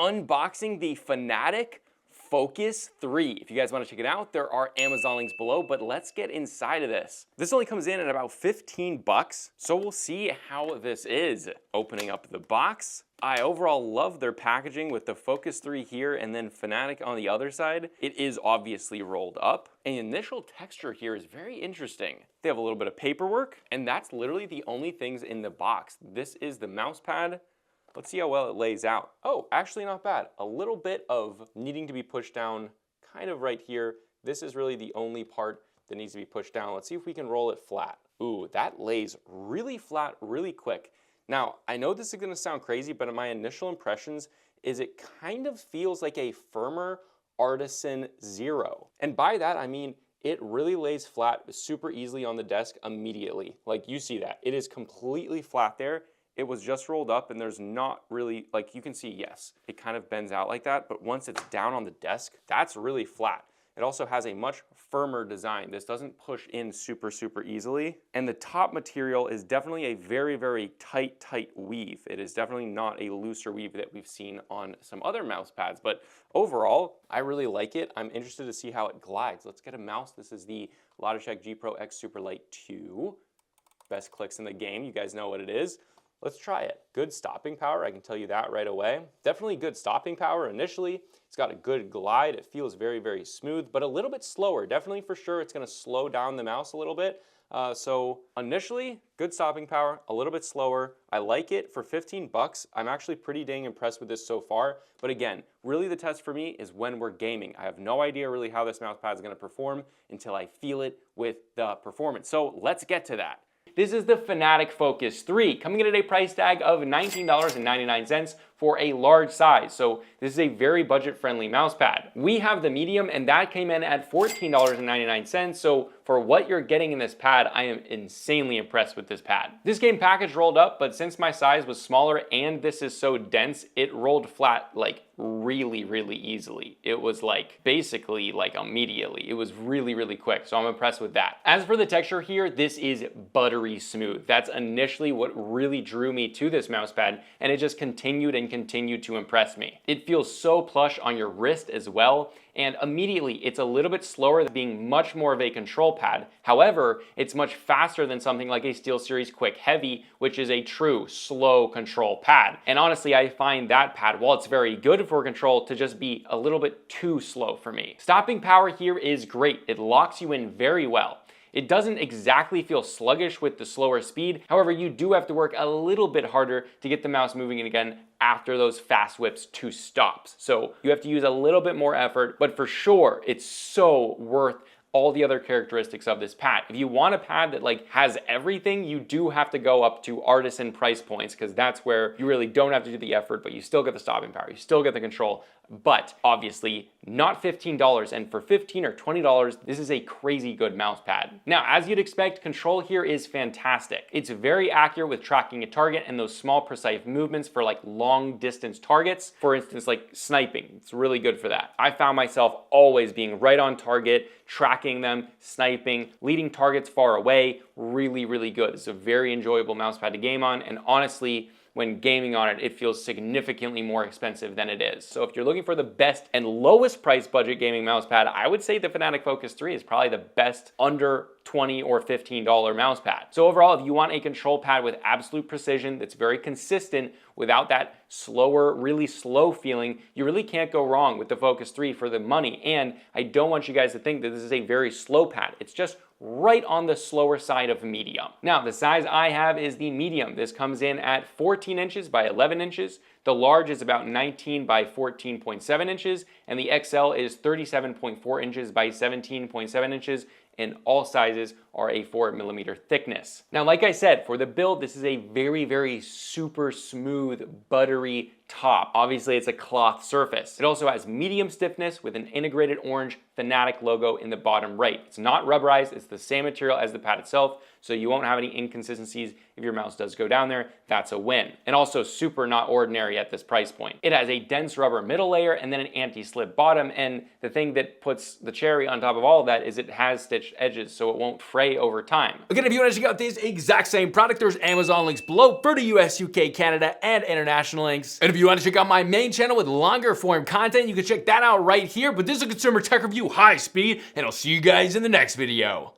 unboxing the Fnatic Focus 3. If you guys want to check it out, there are Amazon links below, but let's get inside of this. This only comes in at about 15 bucks, so we'll see how this is. Opening up the box, I overall love their packaging with the Focus 3 here and then Fnatic on the other side. It is obviously rolled up. And the initial texture here is very interesting. They have a little bit of paperwork, and that's literally the only things in the box. This is the mouse pad. Let's see how well it lays out. Oh, actually not bad. A little bit of needing to be pushed down kind of right here. This is really the only part that needs to be pushed down. Let's see if we can roll it flat. Ooh, that lays really flat, really quick. Now, I know this is gonna sound crazy, but my initial impressions is it kind of feels like a firmer Artisan Zero. And by that, I mean, it really lays flat super easily on the desk immediately. Like you see that, it is completely flat there. It was just rolled up and there's not really, like you can see, yes, it kind of bends out like that, but once it's down on the desk, that's really flat. It also has a much firmer design. This doesn't push in super easily. And the top material is definitely a very tight weave. It is definitely not a looser weave that we've seen on some other mouse pads, but overall, I really like it. I'm interested to see how it glides. Let's get a mouse. This is the Logitech G Pro X Superlight 2. Best clicks in the game. You guys know what it is. Let's try it. Good stopping power, I can tell you that right away. Definitely good stopping power initially. It's got a good glide. It feels very smooth, but a little bit slower. Definitely for sure it's gonna slow down the mouse a little bit. So initially, good stopping power, a little bit slower. I like it for 15 bucks. I'm actually pretty dang impressed with this so far. But again, really the test for me is when we're gaming. I have no idea really how this mouse pad is gonna perform until I feel it with the performance. So let's get to that. This is the Fnatic Focus 3, coming in at a price tag of $19.99 for a large size. So this is a very budget-friendly mouse pad. We have the medium, and that came in at $14.99. So for what you're getting in this pad, I am insanely impressed with this pad. This came packaged rolled up, but since my size was smaller and this is so dense, it rolled flat like really easily. It was like basically like immediately. It was really quick, so I'm impressed with that. As for the texture here, this is buttery smooth. That's initially what really drew me to this mouse pad, and it just continued to impress me. It feels so plush on your wrist as well, and immediately it's a little bit slower than being much more of a control pad. However, it's much faster than something like a SteelSeries Quick Heavy, which is a true slow control pad. And honestly, I find that pad, while it's very good for control, to just be a little bit too slow for me. Stopping power here is great. It locks you in very well. It doesn't exactly feel sluggish with the slower speed. However, you do have to work a little bit harder to get the mouse moving again after those fast whips to stops. So you have to use a little bit more effort, but for sure, it's so worth all the other characteristics of this pad. If you want a pad that like has everything, you do have to go up to artisan price points, because that's where you really don't have to do the effort, but you still get the stopping power, you still get the control, but obviously not $15. And for $15 or $20, this is a crazy good mouse pad. Now, as you'd expect, control here is fantastic. It's very accurate with tracking a target and those small precise movements for like long distance targets. For instance, like sniping, it's really good for that. I found myself always being right on target, tracking them, sniping, leading targets far away, really good. It's a very enjoyable mouse pad to game on, and honestly, when gaming on it, it feels significantly more expensive than it is. So if you're looking for the best and lowest price budget gaming mouse pad, I would say the Fnatic Focus 3 is probably the best under $20 or $15 mouse pad. So overall, if you want a control pad with absolute precision that's very consistent without that slower, really slow feeling, you really can't go wrong with the Focus 3 for the money. And I don't want you guys to think that this is a very slow pad. It's just right on the slower side of medium. Now, the size I have is the medium. This comes in at 14 inches by 11 inches. The large is about 19 by 14.7 inches, and the XL is 37.4 inches by 17.7 inches, and all sizes are a 4mm thickness. Now, like I said, for the build, this is a very super smooth, buttery top. Obviously, it's a cloth surface. It also has medium stiffness with an integrated orange Fnatic logo in the bottom right. It's not rubberized, it's the same material as the pad itself, so you won't have any inconsistencies if your mouse does go down there. That's a win. And also super not ordinary at this price point. It has a dense rubber middle layer and then an anti-slip bottom, and the thing that puts the cherry on top of all of that is it has stitched edges, so it won't fray gray over time. Again, if you want to check out this exact same product, there's Amazon links below for the US, UK, Canada, and international links. And if you want to check out my main channel with longer form content, you can check that out right here. But this is a consumer tech review high speed, and I'll see you guys in the next video.